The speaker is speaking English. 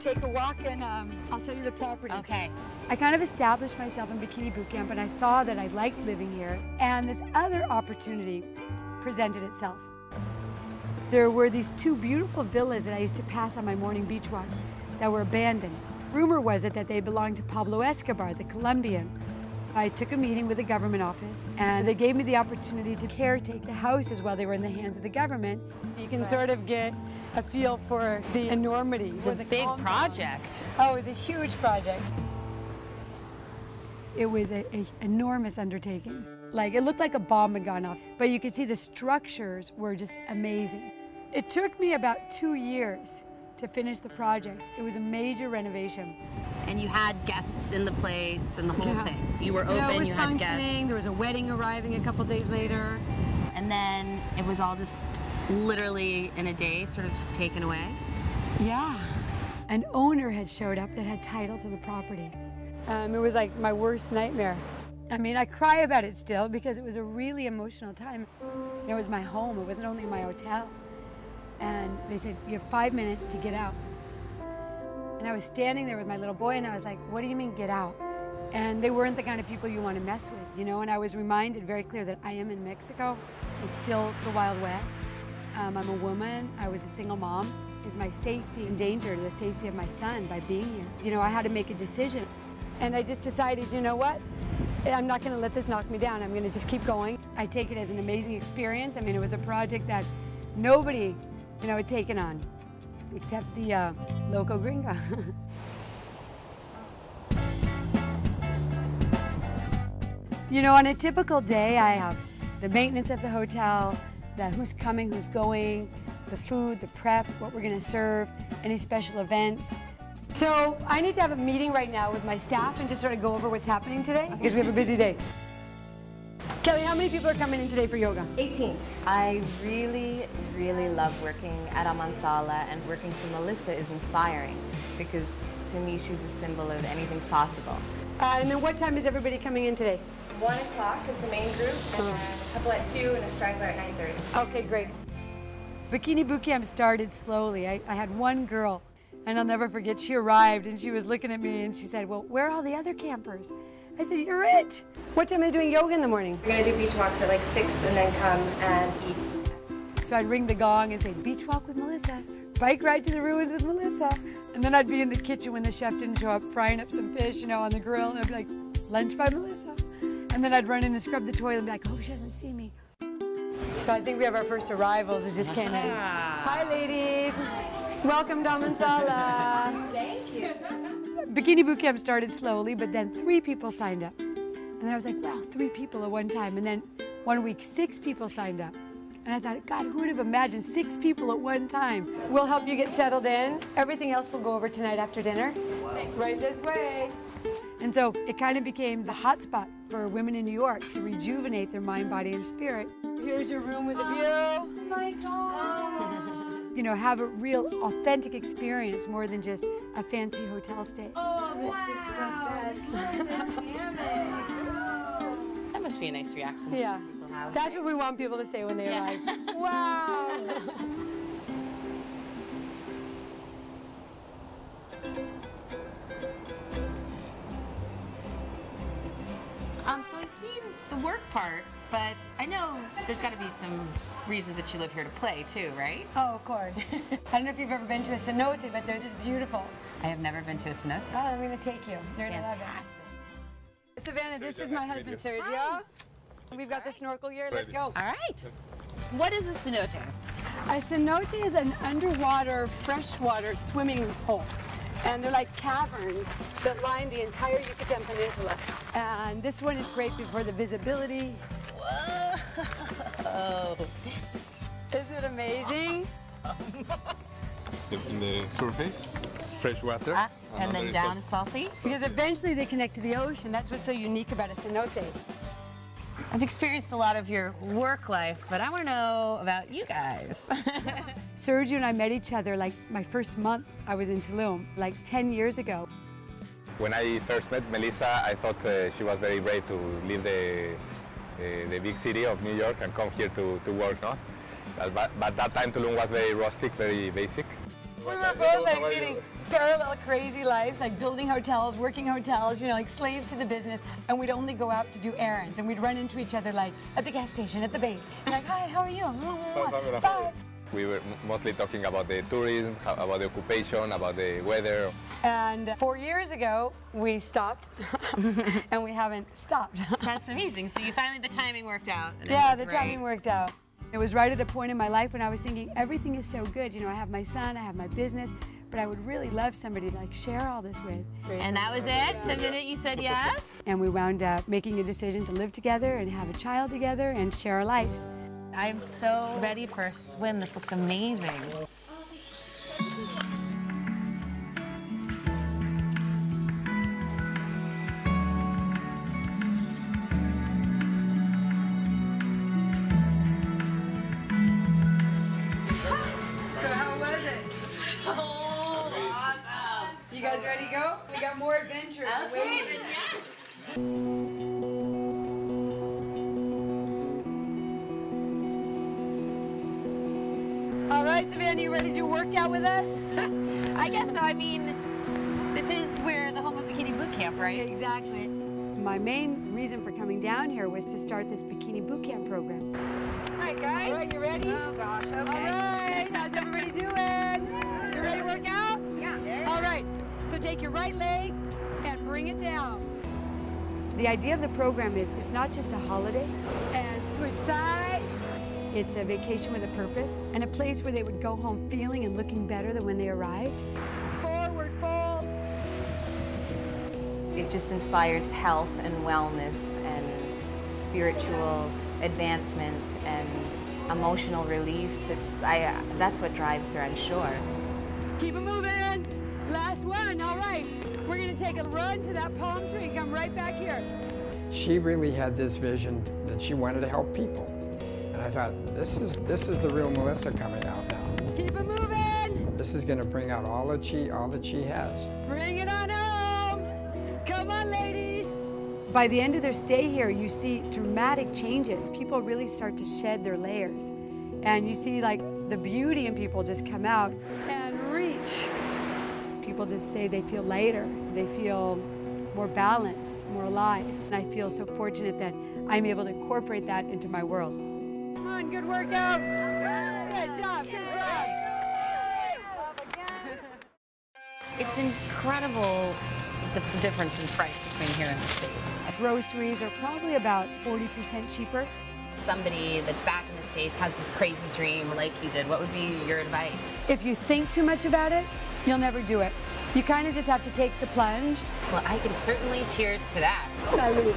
take a walk and I'll show you the property. Okay. I kind of established myself in Bikini Boot Camp and I saw that I liked living here and this other opportunity presented itself. There were these two beautiful villas that I used to pass on my morning beach walks that were abandoned. Rumor was it that they belonged to Pablo Escobar, the Colombian. I took a meeting with the government office and they gave me the opportunity to caretake the houses while they were in the hands of the government. You can sort of get a feel for the enormity. It was a big project. Oh, it was a huge project. It was an enormous undertaking. Like, it looked like a bomb had gone off, but you could see the structures were just amazing. It took me about 2 years to finish the project. It was a major renovation. And you had guests in the place and the whole thing. You were open, it was you had functioning. guests. There was a wedding arriving a couple days later. And then it was all just literally in a day sort of just taken away? Yeah. An owner had showed up that had title to the property. It was like my worst nightmare. I mean, I cry about it still because it was a really emotional time. It was my home, it wasn't only my hotel. And they said, you have 5 minutes to get out. And I was standing there with my little boy and I was like, what do you mean get out? And they weren't the kind of people you want to mess with, you know? And I was reminded very clear that I am in Mexico. It's still the Wild West. I'm a woman, I was a single mom. Is my safety in danger to the safety of my son by being here? You know, I had to make a decision. And I just decided, you know what? I'm not going to let this knock me down. I'm going to just keep going. I take it as an amazing experience. I mean, it was a project that nobody, you know, had taken on, except the local gringa. You know, on a typical day, I have the maintenance of the hotel, the who's coming, who's going, the food, the prep, what we're going to serve, any special events. So I need to have a meeting right now with my staff and just sort of go over what's happening today because we have a busy day. Kelly, how many people are coming in today for yoga? 18. I really, really love working at Amansala, and working for Melissa is inspiring because to me she's a symbol of anything's possible. And then what time is everybody coming in today? 1 o'clock is the main group, and then a couple at 2 and a straggler at 9:30. Okay, great. Bikini Boot Camp started slowly. I had one girl, and I'll never forget, she arrived and she was looking at me and she said, well, where are all the other campers? I said, you're it. What time are they doing yoga in the morning? We're going to do beach walks at like 6 and then come and eat. So I'd ring the gong and say, beach walk with Melissa, bike ride to the ruins with Melissa. And then I'd be in the kitchen when the chef didn't show up, frying up some fish, you know, on the grill, and I'd be like, lunch by Melissa. And then I'd run in and scrub the toilet and be like, oh, she doesn't see me. So I think we have our first arrivals who just came in. Hi, ladies. Welcome to Amansala. Thank you. Bikini Boot Camp started slowly, but then 3 people signed up. And then I was like, wow, 3 people at one time. And then one week, 6 people signed up. And I thought, God, who would have imagined 6 people at one time? We'll help you get settled in. Everything else we'll go over tonight after dinner. Right this way. And so it kind of became the hot spot for women in New York to rejuvenate their mind, body, and spirit. Here's your room with a view. Oh my God. You know, have a real authentic experience more than just a fancy hotel stay. Oh, this is the best. That must be a nice reaction. Yeah, that's what we want people to say when they arrive. Wow. So I've seen the work part, but I know there's got to be some reasons that you live here to play too, right? Oh, of course. I don't know if you've ever been to a cenote, but they're just beautiful. I have never been to a cenote. Oh, I'm going to take you. You're going to love Fantastic. it. Savannah, this is my husband, Sergio. We've got the snorkel gear. Let's go. All right. What is a cenote? A cenote is an underwater freshwater swimming hole. And they're like caverns that line the entire Yucatan Peninsula. And this one is great for the visibility. Whoa! This is... Isn't it amazing? Awesome. In the surface, fresh water. And then down it's salty? Because eventually they connect to the ocean. That's what's so unique about a cenote. I've experienced a lot of your work life, but I want to know about you guys. Sergio and I met each other like my first month I was in Tulum, like 10 years ago. When I first met Melissa, I thought she was very brave to leave the big city of New York and come here to work, no? But that time Tulum was very rustic, very basic. We were both like eating parallel crazy lives, like building hotels, working hotels, you know, like slaves to the business, and we'd only go out to do errands, and we'd run into each other like at the gas station, at the bank, like, hi, how are you? Bye. We were mostly talking about the tourism, about the occupation, about the weather. And 4 years ago, we stopped, and we haven't stopped. That's amazing. So you finally, the timing worked out. Yeah, the timing worked out. It was right at a point in my life when I was thinking, everything is so good. You know, I have my son, I have my business, but I would really love somebody to like share all this with. And that was it, the minute you said yes? And we wound up making a decision to live together and have a child together and share our lives. I am so ready for a swim. This looks amazing. So how was it? So awesome. You guys ready to go? We got more adventures. Okay, then yes. All right, Savannah, you ready to work out with us? I guess so. I mean, this is where the home of Bikini Boot Camp, right? Exactly. My main reason for coming down here was to start this Bikini Boot Camp program. All right, guys. All right, you ready? Oh, gosh, okay. All right, how's everybody doing? You ready to work out? Yeah. All right, so take your right leg and bring it down. The idea of the program is it's not just a holiday and switch sides. It's a vacation with a purpose and a place where they would go home feeling and looking better than when they arrived. Forward fold. It just inspires health and wellness and spiritual advancement and emotional release. That's what drives her, I'm sure. Keep it moving. Last one, all right. We're gonna take a run to that palm tree and come right back here. She really had this vision that she wanted to help people. And I thought, this is the real Melissa coming out now. Keep it moving. This is gonna bring out all that she has. Bring it on home. Come on, ladies. By the end of their stay here, you see dramatic changes. People really start to shed their layers. And you see like the beauty in people just come out and reach. People just say they feel lighter. They feel more balanced, more alive. And I feel so fortunate that I'm able to incorporate that into my world. Come on, good workout. Good job, good job. It's incredible the difference in price between here and the States. Groceries are probably about 40% cheaper. Somebody that's back in the States has this crazy dream like you did. What would be your advice? If you think too much about it, you'll never do it. You kind of just have to take the plunge. Well, I can certainly cheers to that. Salud.